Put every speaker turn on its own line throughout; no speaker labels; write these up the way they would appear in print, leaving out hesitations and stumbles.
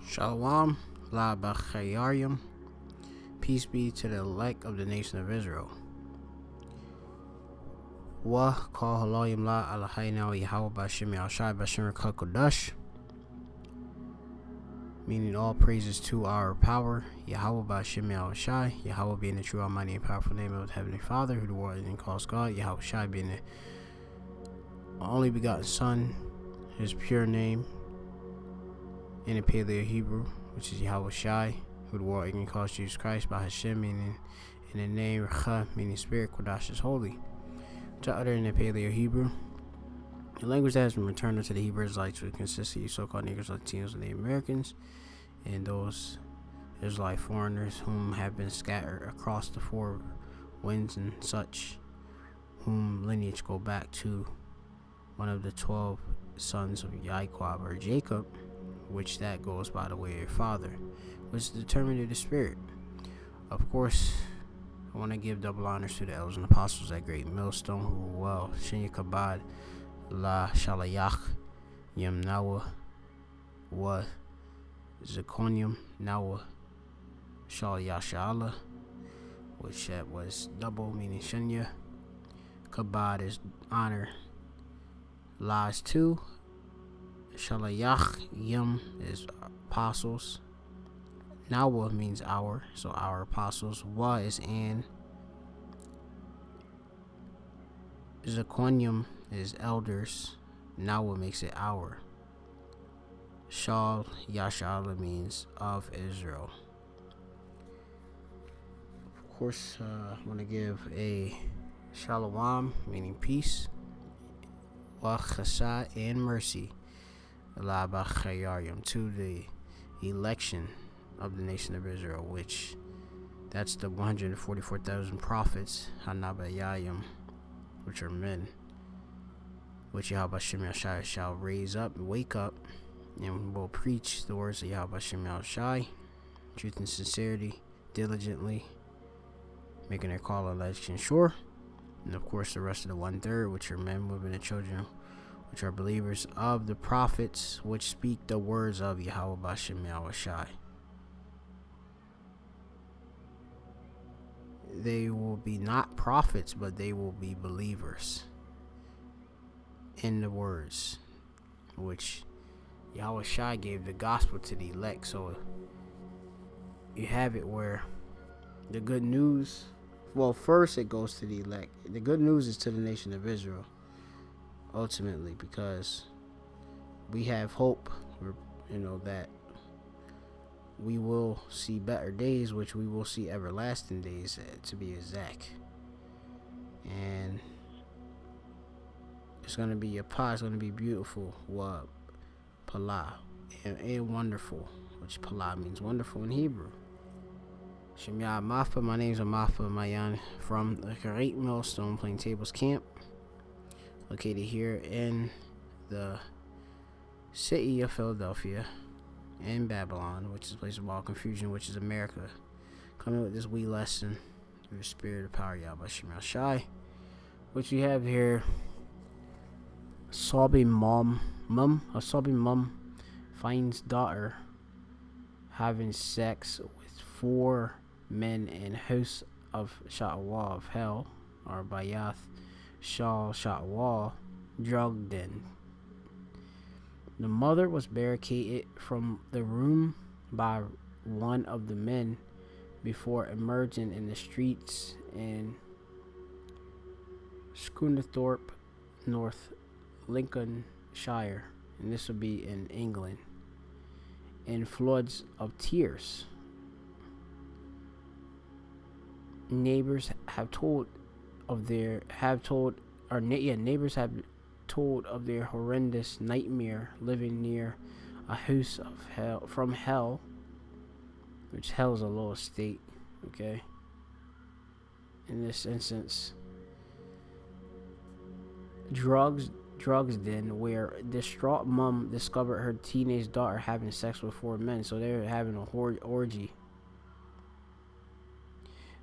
Shalom, la b'chayarim. Peace be to the elect of the nation of Israel. Wa kol halayim la alahayna Yahweh b'Shem Yahshai b'Shem Kodash. Meaning all praises to our power, Yahweh b'Shem Yahshai. Yahweh being the true, almighty, and powerful name of the Heavenly Father, who the world and calls God. Yahweh Shai being the only begotten Son, his pure name in the Paleo Hebrew, which is Yahweh Shai, who the world ignorant calls Jesus Christ, by Hashem, meaning in the name Recha, meaning Spirit, Kodash is holy. To utter in the Paleo Hebrew, the language that has been returned to the Hebrew Israelites, which consists of so-called Negroes, Latinos, and Native Americans, and those Israelite foreigners whom have been scattered across the four winds and such, whom lineage go back to one of the 12 sons of Yaakov or Jacob, which that goes by the way of your father, which is determined of the Spirit. Of course, I want to give double honors to the elders and apostles at Great Millstone, who were well. Shinya Kabad, La Shalayach, Yem Nawa, Wa Zirconium, Nawa, Shalayashala, which that was double, meaning Shinya. Kabad is honor. La is two. Shalayach, Yem is apostles. Nawa means our, so our apostles. Wa is and. Zirconium is elders. Nawa makes it our. Shal Yashala means of Israel. Of course, I want to give a shalom, meaning peace, wa chesed, and mercy, la b'chayarim, to the election of the nation of Israel, which that's the 144,000 prophets, hanabayayim, which are men, which Yahweh Shem Yahshai shall raise up, wake up, and will preach the words of Yahweh Shem Yahshai, truth and sincerity, diligently, making their call election sure. And of course, the rest of the 1/3, which are men, women, and children, which are believers of the prophets, which speak the words of Yahweh Shem Yahshai. They will be not prophets, but they will be believers in the words which Yahweh Shai gave the gospel to the elect. So you have it where the good news, well, first it goes to the elect. The good news is to the nation of Israel, ultimately, because we have hope, that we will see better days, which we will see everlasting days, to be exact. And it's going to be a it's going to be beautiful, Pala, and wonderful, which Pala means wonderful in Hebrew. Shemya Mafa, my name's Amafa Mayan from the Great Millstone Plaintables Camp, located here in the city of Philadelphia, in Babylon, which is a place of all confusion, which is America. Coming with this wee lesson through the spirit of power, Yahweh Shem Yahshai, which we have here. Sobbing mom finds daughter having sex with 4 men in house of Sha'wa of hell, or Bayath Shal Sha'wa, drugged in. The mother was barricaded from the room by one of the men before emerging in the streets in Scunthorpe, North Lincolnshire, and this will be in England, in floods of tears. Neighbors have told of their horrendous nightmare living near a house of hell, from hell, which hell is a lower state, okay? In this instance, drugs den, where distraught mom discovered her teenage daughter having sex with 4 men, so they're having a orgy.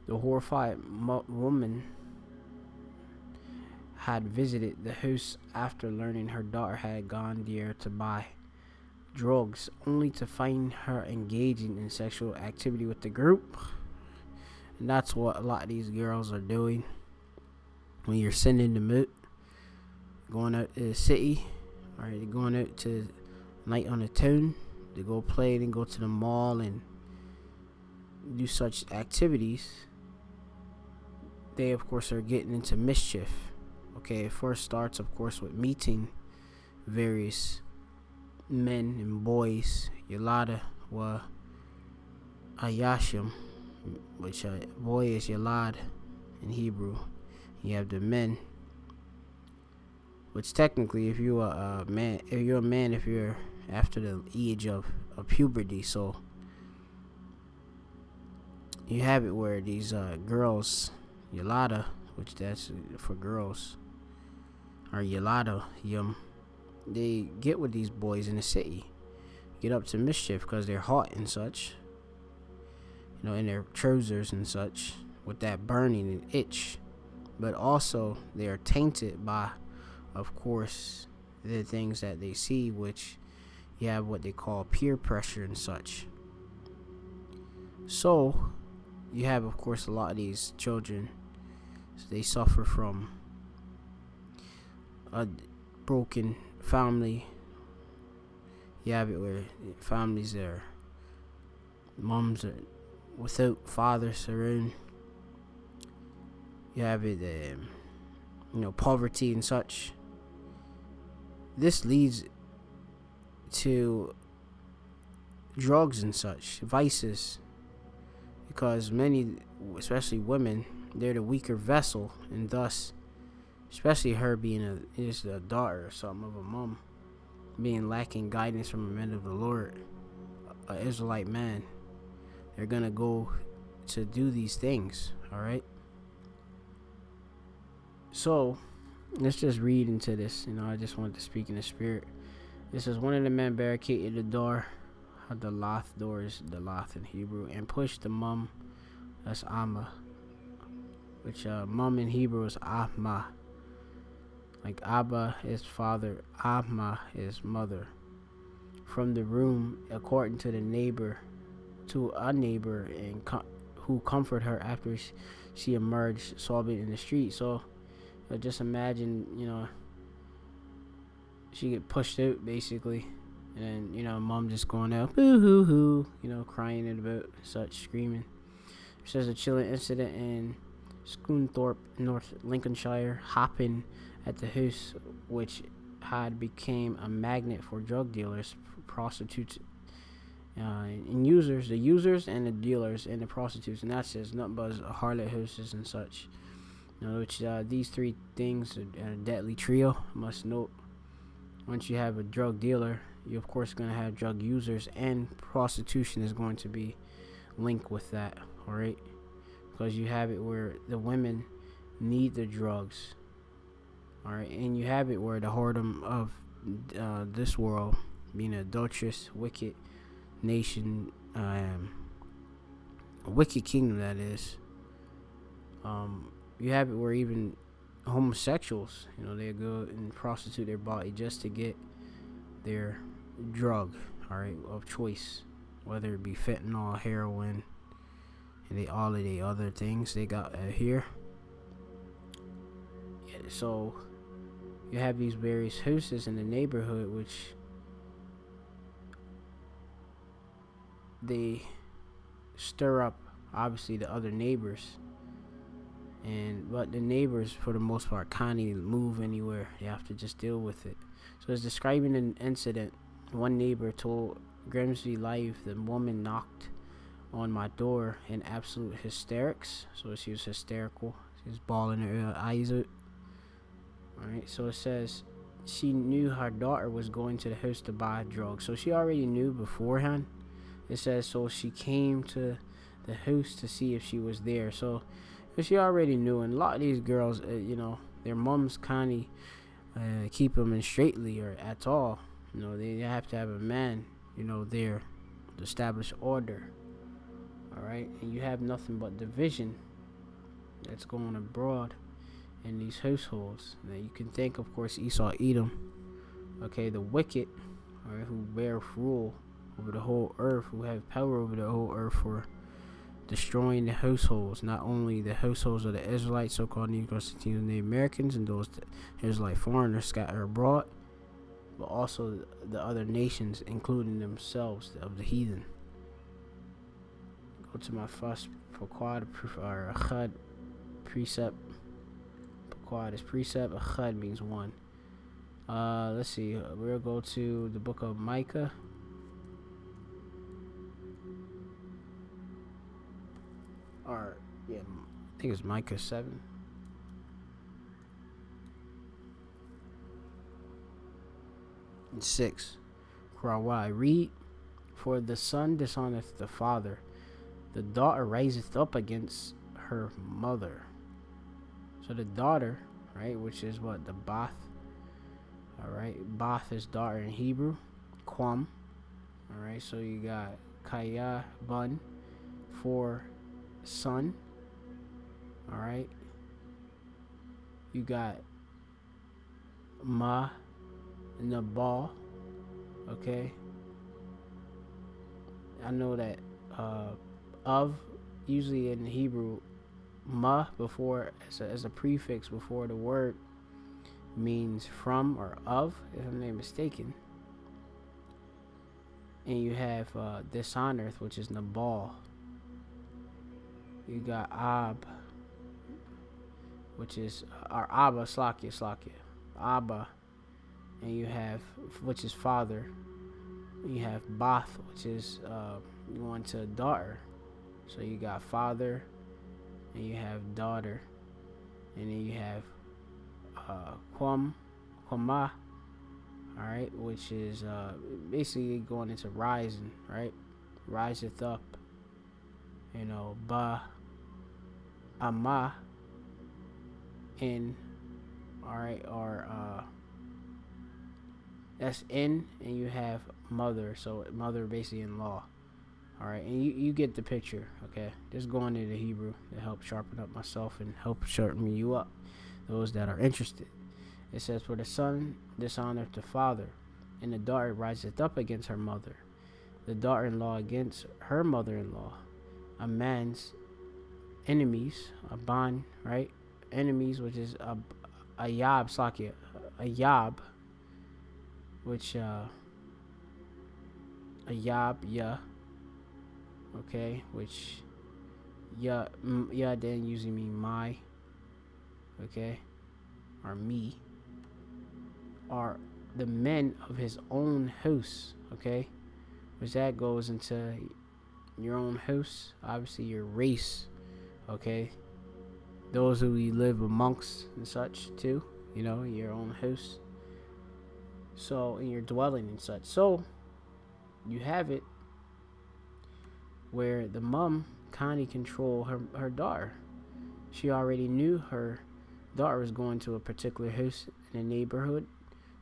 The horrified woman had visited the house after learning her daughter had gone there to buy drugs, only to find her engaging in sexual activity with the group. And that's what a lot of these girls are doing. When you're sending them out, going out to the city, or they're going out to night on the town, to go play and go to the mall and do such activities, they of course are getting into mischief. Okay, it first starts of course with meeting various men and boys. Yalada wa Ayashim, which boy is Yalad in Hebrew. You have the men, which technically, if you're a man, if you're after the age of puberty, so you have it where these girls, Yalada, which that's for girls, or Yalada, they get with these boys in the city, get up to mischief because they're hot and such, in their trousers and such, with that burning and itch. But also, they are tainted by, of course, the things that they see, which you have what they call peer pressure and such. So, you have, of course, a lot of these children, they suffer from a broken family. You have it where families are, moms are without fathers around. You have it, poverty and such. This leads to drugs and such, vices, because many, especially women, they're the weaker vessel, and thus, especially her being just a daughter or something of a mom, being lacking guidance from a man of the Lord, an Israelite man, they're gonna go to do these things. All right. So, let's just read into this. I just wanted to speak in the spirit. It says, one of the men barricaded the door. The Loth door is the Loth in Hebrew, and pushed the mum. That's Amma. Which mum in Hebrew is Ahma. Like Abba is father, Amma is mother. From the room, according to a neighbor, and who comforted her after she emerged, sobbing in the street. So, just imagine, she get pushed out basically, and mom just going out, boo hoo hoo, crying about such, screaming. It says a chilling incident in Scunthorpe, North Lincolnshire, happened at the house, which had become a magnet for drug dealers, prostitutes, and the users and the dealers and the prostitutes, and that's just nothing but harlot houses and such. Which these three things are a deadly trio. Must note, once you have a drug dealer, you're of course going to have drug users, and prostitution is going to be linked with that. All right, because you have it where the women need the drugs. All right, and you have it where the whoredom of this world, being an adulterous, wicked nation, a wicked kingdom that is. You have it where even homosexuals, they go and prostitute their body just to get their drug, all right, of choice, whether it be fentanyl, heroin, and all of the other things they got here. Yeah, so you have these various houses in the neighborhood, which they stir up, obviously, the other neighbors. But the neighbors, for the most part, can't even move anywhere. They have to just deal with it. So it's describing an incident. One neighbor told Grimsby Live, the woman knocked on my door in absolute hysterics. So she was hysterical. She was bawling her eyes out. Alright, so it says she knew her daughter was going to the house to buy drugs. So she already knew beforehand. It says, so she came to the house to see if she was there. So she already knew, and a lot of these girls, their moms kind of keep them in straightly or at all. They have to have a man, there to establish order. All right, and you have nothing but division that's going abroad in these households. Now you can think, of course, Esau, Edom. Okay, the wicked. alright, who bear rule over the whole earth, who have power over the whole earth for destroying the households, not only the households of the Israelites, so-called Negroes, Native Americans, and those Israelite foreigners scattered abroad, but also the other nations, including themselves, of the heathen. Go to my first Pequod, or Achad precept. Pequod is precept. Achad means one. Let's see. We'll go to the book of Micah. Or, yeah, I think it's Micah 7. And 6. Why? Read, for the son dishoneth the father, the daughter riseth up against her mother. So the daughter, right, which is what? The Bath. Alright, Bath is daughter in Hebrew. Quam. Alright, so you got Kaya Bun for son. Alright. You got Ma Nabal. Okay. I know that of, usually in Hebrew, ma before as a prefix before the word means from or of, if I'm not mistaken. And you have dishonored, which is Nabal. You got Ab, which is or Abba, Slakia, Abba, and you have, which is father. You have Bath, which is going to daughter. So you got father, and you have daughter, and then you have Quama, alright, which is basically going into rising, right? Riseth up, you know, Ba, Ama, in, alright, or that's in, and you have mother, so mother basically in law. Alright, and you get the picture, okay? Just going into Hebrew to help sharpen up myself and help sharpen you up, those that are interested. It says, for the son dishonoreth the father, and the daughter riseth up against her mother, the daughter-in-law against her mother-in-law. A man's enemies, a ban, right? Enemies, which is a yab, slakia, a yab, which a yab, yeah. Okay, which yeah then usually mean my, okay, or me, are the men of his own house, okay, which that goes into your own house, obviously your race, okay, those who you live amongst and such too, you know, your own house, so in your dwelling and such. So you have it where the mom kind of control her daughter. She already knew her daughter was going to a particular house in the neighborhood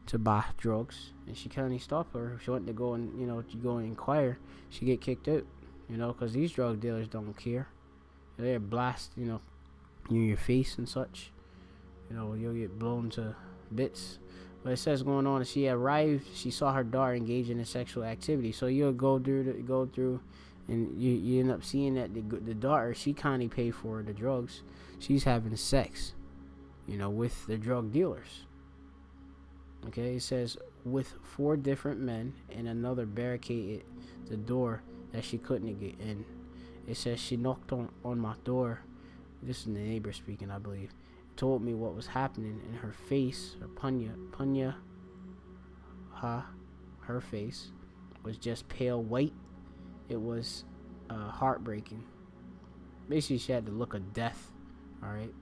to buy drugs, and she kind of stopped her. She wanted to go and, you know, to go and inquire. She get kicked out, you know, because these drug dealers don't care. They're blast, you know, in your face and such. You know, you'll get blown to bits. But it says going on, she arrived, she saw her daughter engaging in sexual activity. So you'll go through, and you end up seeing that the daughter, she kind of paid for the drugs. She's having sex, you know, with the drug dealers. Okay, it says, with 4 different men, and another barricaded the door that she couldn't get in. It says, she knocked on my door. This is the neighbor speaking, I believe. Told me what was happening, and her face, or punya, her face was just pale white. It was heartbreaking. Basically, she had the look of death. All right.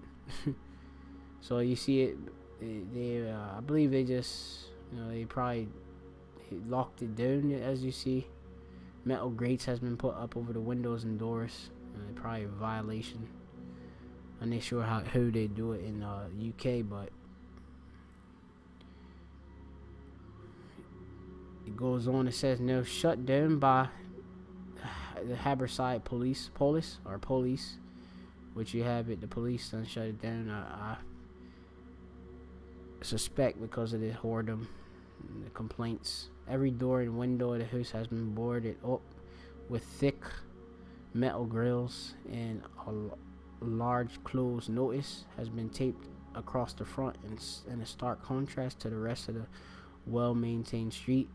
So you see it. They I believe they just, you know, they probably locked it down. As you see, metal grates has been put up over the windows and doors. Probably a violation. I'm not sure how they do it in UK, but it goes on. It says, no, shut down by the Haberside police, which you have it. The police done shut it down. I suspect because of the whoredom The complaints. Every door and window of the house has been boarded up with thick metal grills, and a large closed notice has been taped across the front in a stark contrast to the rest of the well-maintained street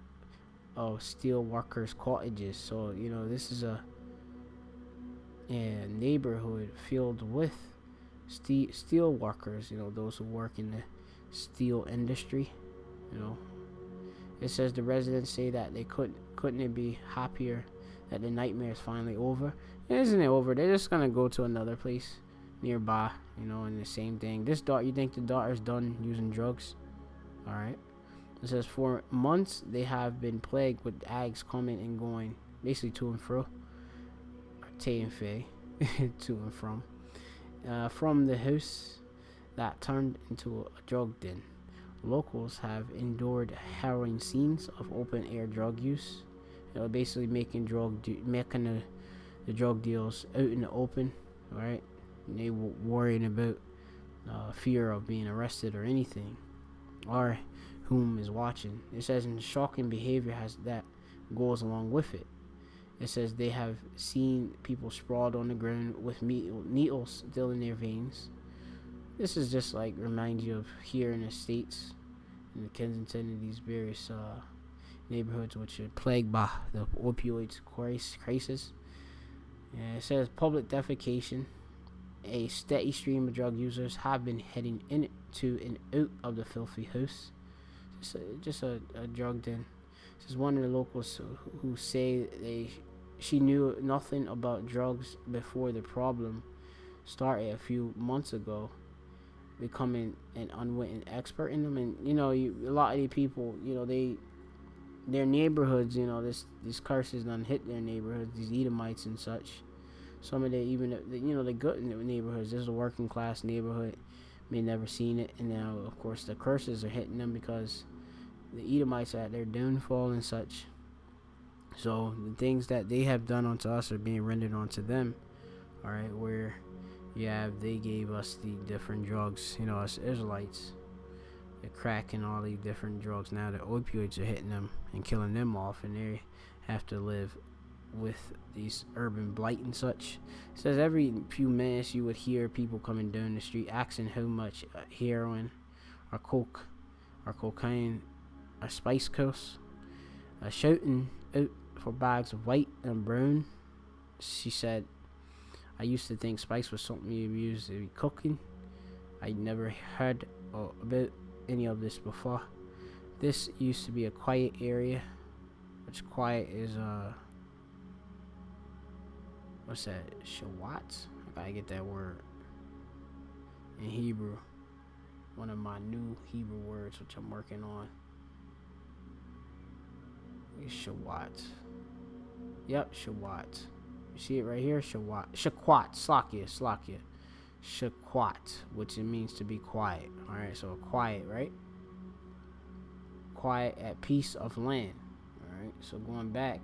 of steel workers' cottages. So, this is a neighborhood filled with steel workers, those who work in the steel industry. It says the residents say that they couldn't it be happier that the nightmare is finally over. Isn't it over? They're just gonna go to another place nearby, and the same thing. You think the daughter's done using drugs? All right. It says for months they have been plagued with ags coming and going, basically to and fro, or te and fe, to and from the house that turned into a drug den. Locals have endured harrowing scenes of open-air drug use. Basically making the drug deals out in the open, right? And they were worrying about fear of being arrested or anything, or whom is watching. It says, and shocking behavior that goes along with it. It says they have seen people sprawled on the ground with needles still in their veins. This is just like reminds you of here in the States, in the Kensington and these various neighborhoods which are plagued by the opioids crisis. And it says public defecation. A steady stream of drug users have been heading into and out of the filthy house. Just a drug den. This is one of the locals who say she knew nothing about drugs before the problem started a few months ago, becoming an unwitting expert in them. And a lot of these people, their neighborhoods, these curses done hit their neighborhoods, these Edomites and such. Some of the good neighborhoods. This is a working class neighborhood, may never seen it, and now of course the curses are hitting them because the Edomites are at their downfall and such. So the things that they have done unto us are being rendered onto them. All right, where they gave us the different drugs, us Israelites, the crack and all these different drugs. Now the opioids are hitting them and killing them off, and they have to live with these urban blight and such. It says every few minutes you would hear people coming down the street asking how much heroin or cocaine or spice costs, shouting out for bags of white and brown. She said, I used to think spice was something you used to be cooking. I never heard about any of this before. This used to be a quiet area, which quiet is what's that? Shawat? I gotta get that word in Hebrew. One of my new Hebrew words, which I'm working on. It's Shawat. Yep, Shawat. You see it right here? Shawat. Shaquat. Slakia. Shaquat, which it means to be quiet. Alright, so quiet, right? Quiet at peace of land. Alright, so going back.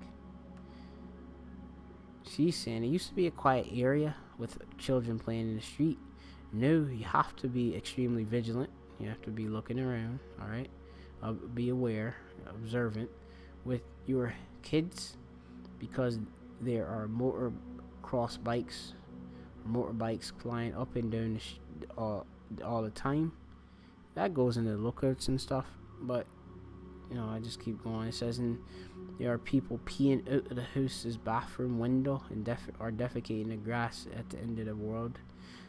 She's saying it used to be a quiet area with children playing in the street. No, you have to be extremely vigilant. You have to be looking around, alright? Be aware, observant with your kids, because there are motorbikes flying up and down all the time. That goes into lookouts and stuff, but I just keep going. It says, there are people peeing out of the house's bathroom window and are defecating in the grass at the end of the world.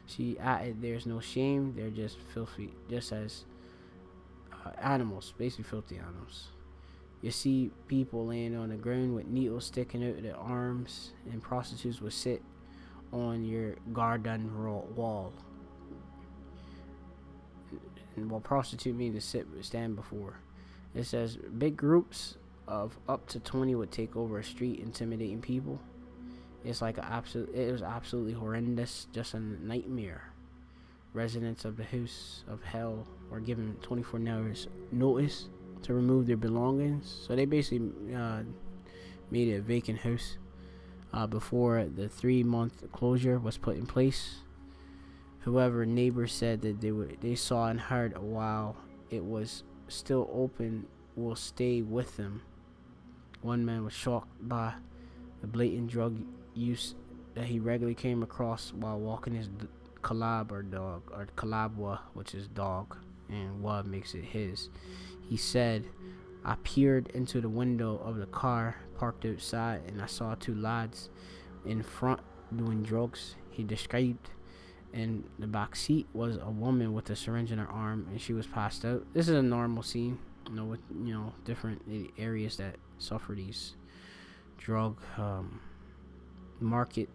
She added, there's no shame, they're just filthy, just as animals, basically filthy animals. You see people laying on the ground with needles sticking out of their arms, and prostitutes will sit on your garden wall. And what prostitute means to stand before. It says big groups of up to 20 would take over a street, intimidating people. It was absolutely horrendous, just a nightmare. Residents of the house of hell were given 24 hours notice to remove their belongings. So they basically made it a vacant house before the 3-month closure was put in place. However, neighbors said that they saw and heard while it was still open will stay with them. One man was shocked by the blatant drug use that he regularly came across while walking his Kalabwa, which is dog, and what makes it his. He said, I peered into the window of the car parked outside and I saw two lads in front doing drugs. He described in the back seat was a woman with a syringe in her arm and she was passed out. This is a normal scene, with different areas that suffer these drug market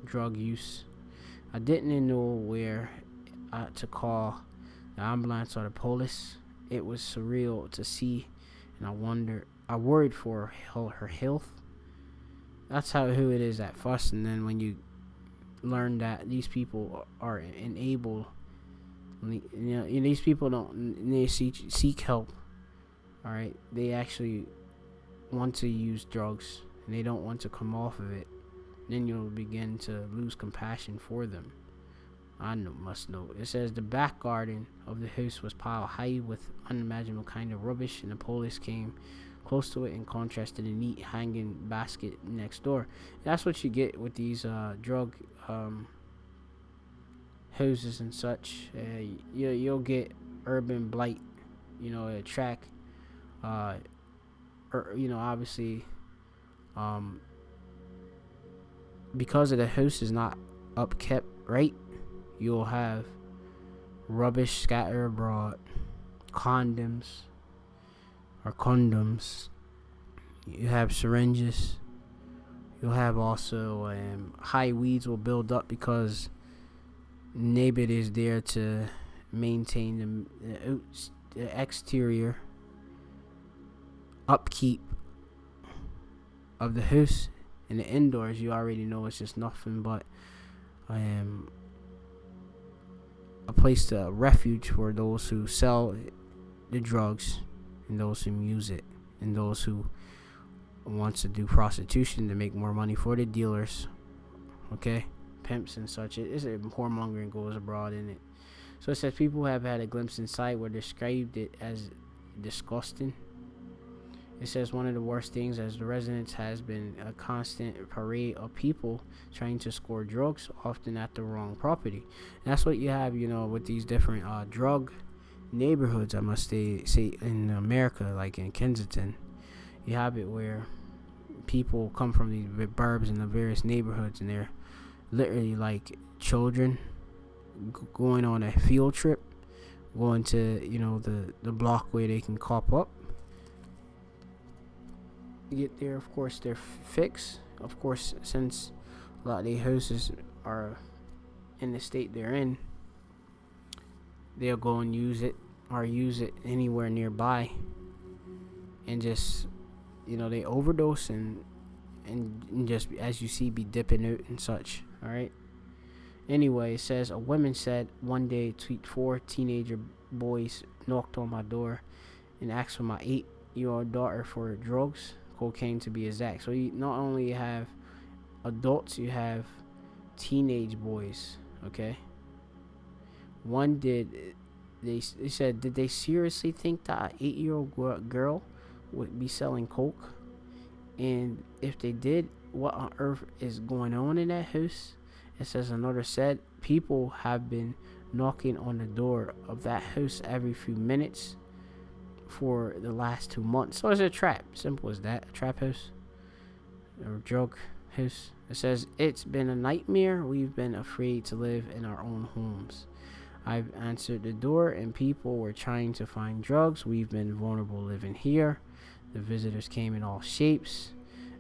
drug use. I didn't know where to call the ambulance or the police. It was surreal to see, and I worried for her health. That's who it is at first, and then when you learn that these people are enabled, these people don't seek help. All right, they actually want to use drugs and they don't want to come off of it. Then you'll begin to lose compassion for them. Must note. It says the back garden of the house was piled high with unimaginable kind of rubbish, and the police came close to it in contrast to the neat hanging basket next door. And that's what you get with these drug houses and such. You'll get urban blight. Attract. Obviously, because of the house is not upkept right. You'll have rubbish scattered abroad, condoms. You have syringes. You'll have also high weeds will build up because nobody is there to maintain the exterior upkeep of the house. In the indoors, you already know it's just nothing but a place to refuge for those who sell the drugs and those who use it and those who wants to do prostitution to make more money for the dealers, pimps and such. It's a whoremongering goes abroad in it. So it says people have had a glimpse inside where described it as disgusting. It says one of the worst things as the residence has been a constant parade of people trying to score drugs, often at the wrong property. And that's what you have, with these different drug neighborhoods, I must say in America, like in Kensington. You have it where people come from these burbs in the various neighborhoods, and they're literally like children going on a field trip, going to, the block where they can cop up. Get there, of course, they're fixed. Of course, since a lot of these houses are in the state they're in, they'll go and use it anywhere nearby, and just they overdose and just, as you see, be dipping out and such. All right. Anyway, it says a woman said one day, 4 teenager boys knocked on my door and asked for my 8-year-old daughter for drugs. Cocaine to be exact. So you not only have adults, you have teenage boys. One they said, did they seriously think that an 8-year-old girl would be selling coke? And if they did, what on earth is going on in that house? It says another said people have been knocking on the door of that house every few minutes for the last 2 months. So it's a trap. Simple as that. A trap house or drug house. It says it's been a nightmare. We've been afraid to live in our own homes. I've answered the door and people were trying to find drugs. We've been vulnerable living here. The visitors came in all shapes.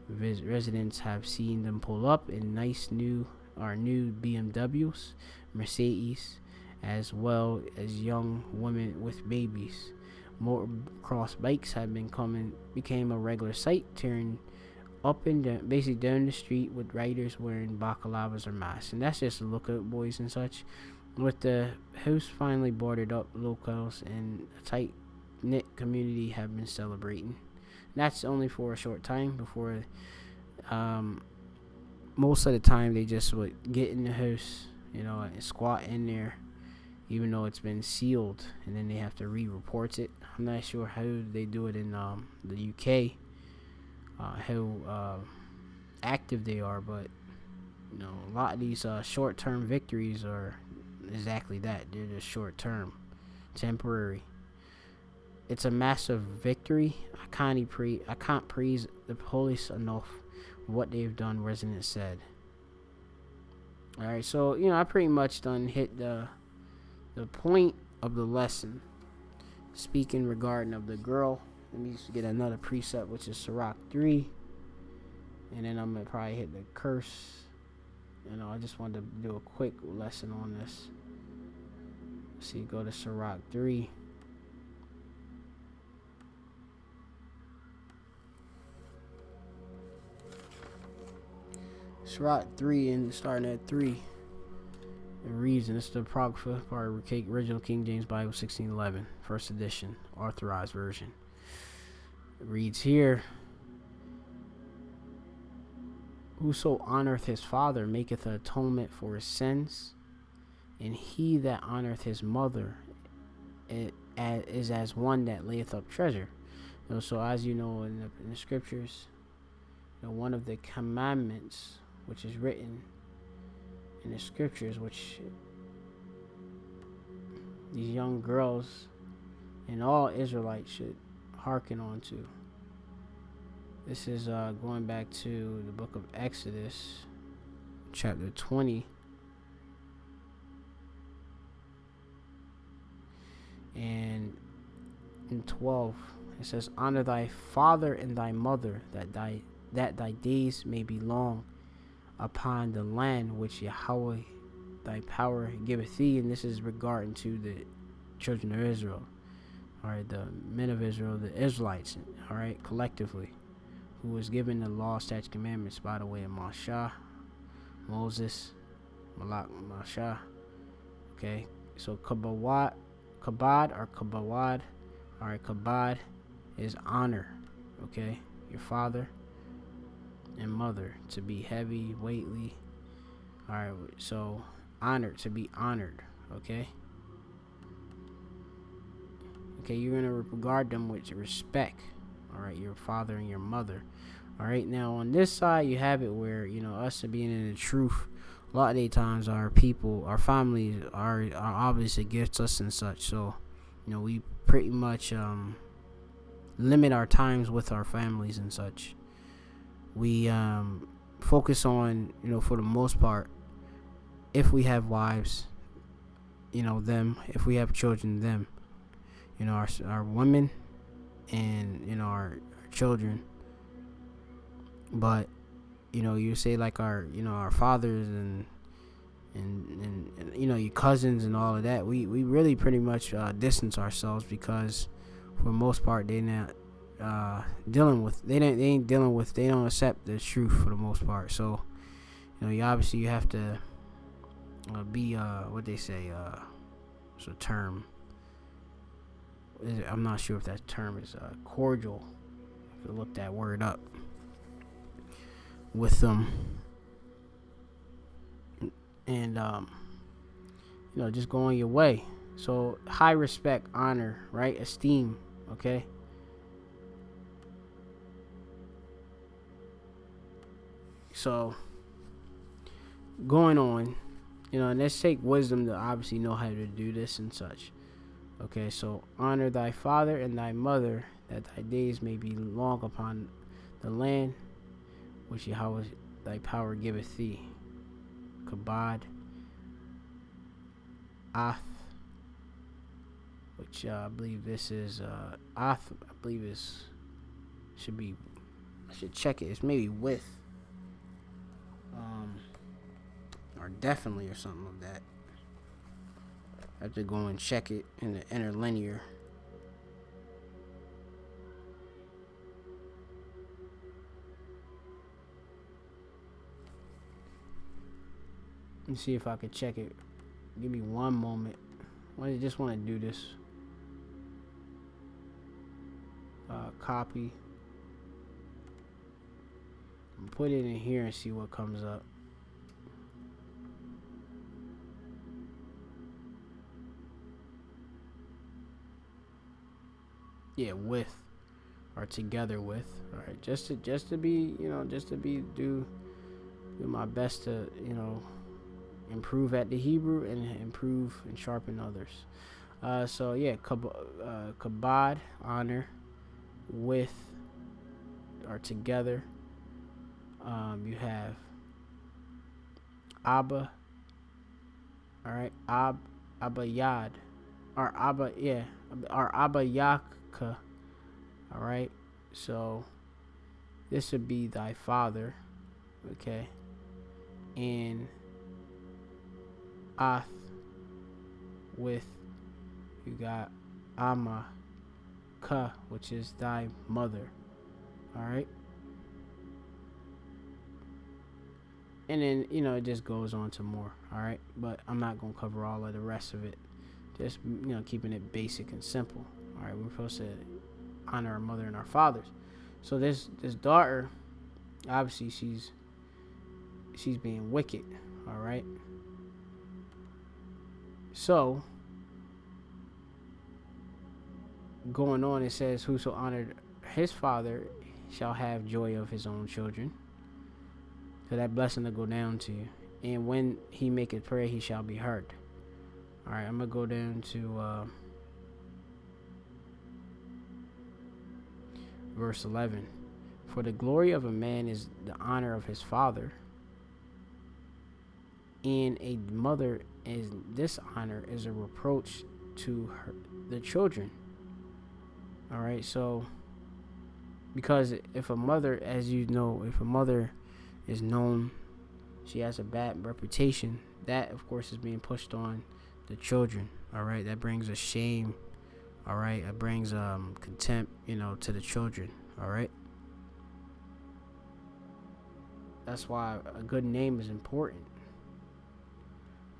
Residents have seen them pull up in nice new BMWs, Mercedes, as well as young women with babies. Motocross bikes became a regular sight, tearing up and down, basically down the street with riders wearing balaclavas or masks. And that's just a lookout, boys and such. With the house finally boarded up, locals and a tight-knit community have been celebrating. And that's only for a short time before, most of the time they just would get in the house, and squat in there, even though it's been sealed, and then they have to re-report it. I'm not sure how they do it in the UK, how active they are, but a lot of these short-term victories are exactly that. They're just short-term, temporary. It's a massive victory. I can't praise the police enough for what they've done, Resident said. Alright, so I pretty much done hit the point of the lesson. Speaking regarding of the girl, let me just get another precept, which is Sirach 3, and then I'm gonna probably hit the curse. I just wanted to do a quick lesson on this. Let's see, go to Sirach 3. Sirach 3, and starting at 3. It reads, and it's the Apocrypha, part of original King James Bible, 1611, first edition, authorized version. It reads here, whoso honoreth his father maketh atonement for his sins, and he that honoreth his mother is as one that layeth up treasure. So as you know in the scriptures, one of the commandments which is written in the scriptures, which these young girls and all Israelites should hearken on to. This is going back to the book of Exodus, chapter 20. And in 12, it says, honor thy father and thy mother, that thy days may be long upon the land which Yahweh thy power giveth thee. And this is regarding to the children of Israel. Alright, the men of Israel, the Israelites, alright, collectively, who was given the law, statutes, commandments by the way of Moses, Malak, Masha. Okay, so kabad or kabawad. Alright, kabad is honor. Okay, your father and mother, to be heavy, weightly. Alright, so honored, to be honored. Okay, you're gonna regard them with respect. Alright, your father and your mother. Alright, now on this side you have it where us being in the truth, a lot of the times our people, our families are obviously against us and such. So we pretty much limit our times with our families and such. We focus on for the most part, if we have wives, them, if we have children, them, our women and our children. But you say like our our fathers and your cousins and all of that, we really pretty much distance ourselves, because for the most part they not dealing with, they don't accept the truth for the most part. So you obviously you have to be what they say, it's a term, I'm not sure if that term is cordial. I have to look that word up with them, and just go on your way. So high respect, honor, right, esteem. Okay, so going on, and let's take wisdom to obviously know how to do this and such. Okay, so honor thy father and thy mother, that thy days may be long upon the land which Yahweh thy power giveth thee. Kabad, Ath, which I believe this is Ath. I believe should be. I should check it. It's maybe with, or definitely, or something like that. I have to go and check it in the interlinear. Let me see if I can check it. Give me one moment. I just want to do this. Copy. Put it in here and see what comes up. yeah, with or together with. All right, just to be, do my best to, improve at the Hebrew and improve and sharpen others. So yeah, kabod, honor, with or together. You have Abba, all right, Abba Yad, or Abba, yeah, or Abba Yaka, all right. So this would be thy father, okay, and Ath, with, you got Ama Ka, which is thy mother, all right. And then, it just goes on to more, all right. But I'm not gonna cover all of the rest of it. Just, keeping it basic and simple. All right, we're supposed to honor our mother and our fathers. So this daughter, obviously she's being wicked, all right. So going on, it says, whoso honored his father shall have joy of his own children. So that blessing will go down to you. And when he maketh prayer, he shall be heard. All right, I'm going to go down to verse 11. For the glory of a man is the honor of his father, and a mother is dishonor is a reproach to the children. All right, so because if a mother, as you know, if a mother is known, she has a bad reputation, that of course is being pushed on the children. All right, that brings a shame. All right, it brings contempt, to the children. All right, that's why a good name is important.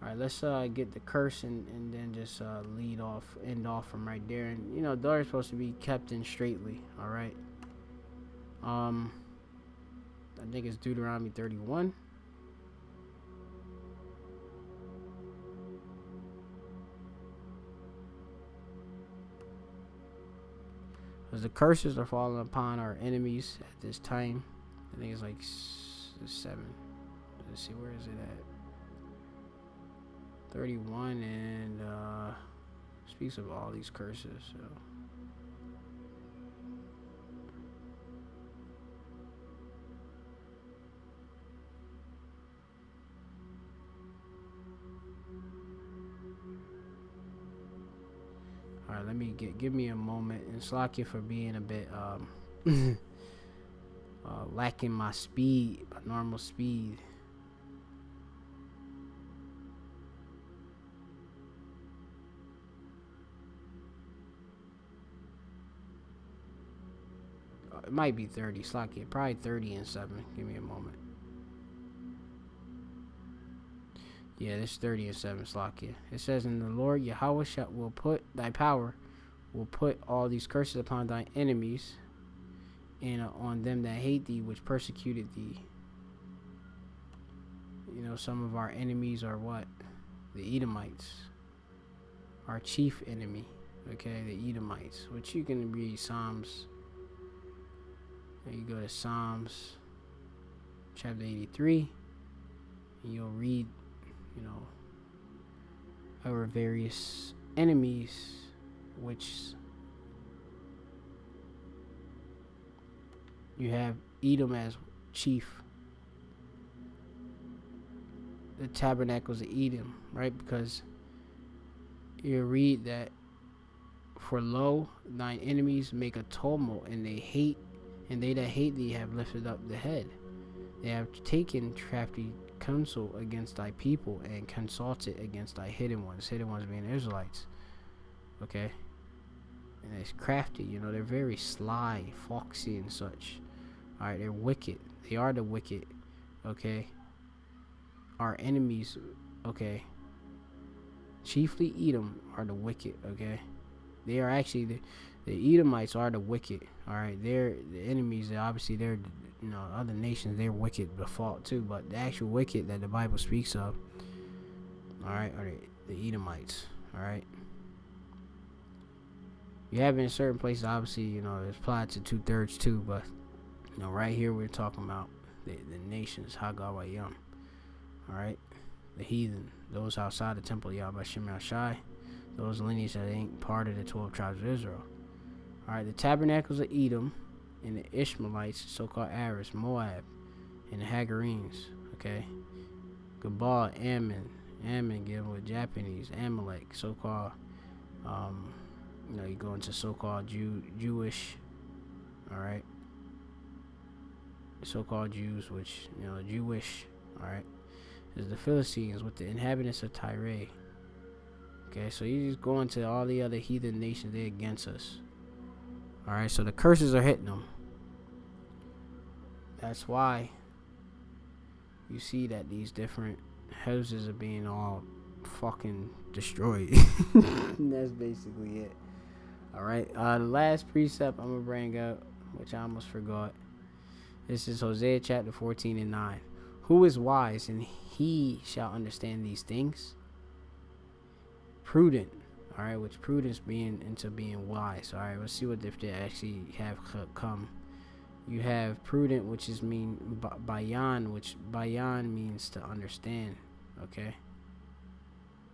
All right, let's get the curse and then just end off from right there. And daughter's supposed to be kept in straightly. All right. I think it's Deuteronomy 31. Because the curses are falling upon our enemies at this time. I think it's like 7. Let's see, where is it at? 31, and speaks of all these curses. So all right, let me give me a moment, and slack you for being a bit lacking my speed, my normal speed. It might be 30, slack it, probably 30 and 7. Give me a moment. Yeah, this 30 and 7, slack it. It says, "And the Lord Yahweh will put thy power, will put all these curses upon thy enemies, and on them that hate thee, which persecuted thee." Some of our enemies are what? The Edomites. Our chief enemy, okay, the Edomites, which you can read Psalms. You go to Psalms chapter 83, and you'll read, our various enemies, which you have Edom as chief. The tabernacles of Edom, right? Because you read that, for lo, thine enemies make a tumult, and they that hate thee have lifted up the head. They have taken crafty counsel against thy people, and consulted against thy hidden ones being the Israelites. Okay, and it's crafty, they're very sly, foxy, and such. All right, they're wicked. They are the wicked. Okay, our enemies. Okay, chiefly Edom are the wicked. Okay, they are actually the Edomites are the wicked. All right, they're the enemies. Obviously, they're other nations. They're wicked by fault too. But the actual wicked that the Bible speaks of, all right, are the Edomites. All right. You have it in certain places, obviously, it's applied to 2/3 too, but, right here we're talking about the nations, Hagawayam. Alright? The heathen, those outside the temple of Yahweh Shem Shai, those lineage that ain't part of the 12 tribes of Israel. Alright, the tabernacles of Edom and the Ishmaelites, so-called Arabs, Moab, and the Hagarenes, okay? Gabal, Ammon given with Japanese, Amalek, so-called, you go into so-called Jewish, alright? So-called Jews, which, Jewish, alright? There's the Philistines with the inhabitants of Tyre. Okay, so you just go into all the other heathen nations, they're against us. Alright, so the curses are hitting them. That's why you see that these different houses are being all fucking destroyed. That's basically it. Alright, the last precept I'm going to bring up, which I almost forgot. This is Hosea chapter 14 and 9. Who is wise, and he shall understand these things? Prudent, alright, which prudence being into being wise. Alright, let's see what if they actually have come. You have prudent, which is bayan, which bayan means to understand, okay?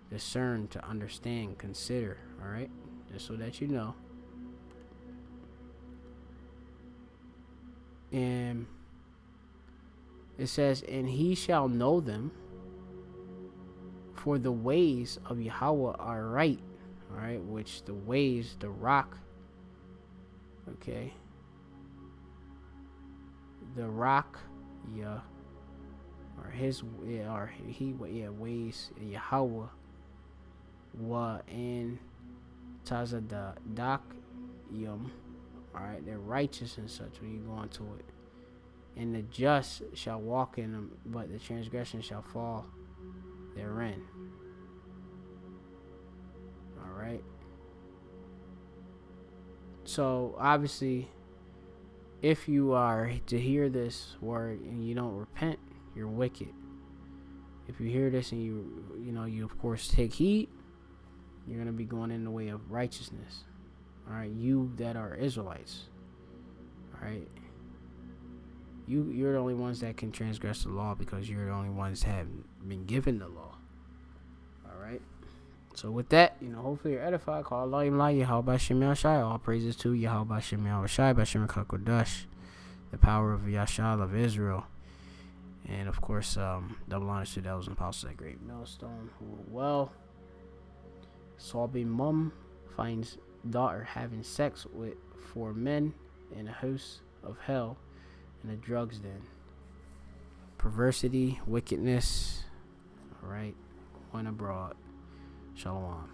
Discern, to understand, consider, alright? Just so that you know. And it says, and he shall know them, for the ways of Yahweh are right. Alright, which the ways, the rock, okay, the rock, yeah, or his, yeah, or he, yeah, ways, Yahweh, wa and Tazadak, yum, alright, they're righteous and such when you go into it. And the just shall walk in them, but the transgression shall fall therein. Alright. So, obviously, if you are to hear this word and you don't repent, you're wicked. If you hear this and you of course take heed, you're going to be going in the way of righteousness. Alright, you that are Israelites. Alright. You're the only ones that can transgress the law because you're the only ones that have been given the law. Alright. So with that, hopefully you're edified. Call Allah Yahweh Shem Shai. All praises to Yahweh Shem Shai, Bashem Kakodash, the power of Yashal of Israel. And of course, double honors to the elders and apostles at Great Millstone who were well. Sobbing mum finds daughter having sex with 4 men in a house of hell and a drugs den. Perversity, wickedness, alright, went abroad. Shalom.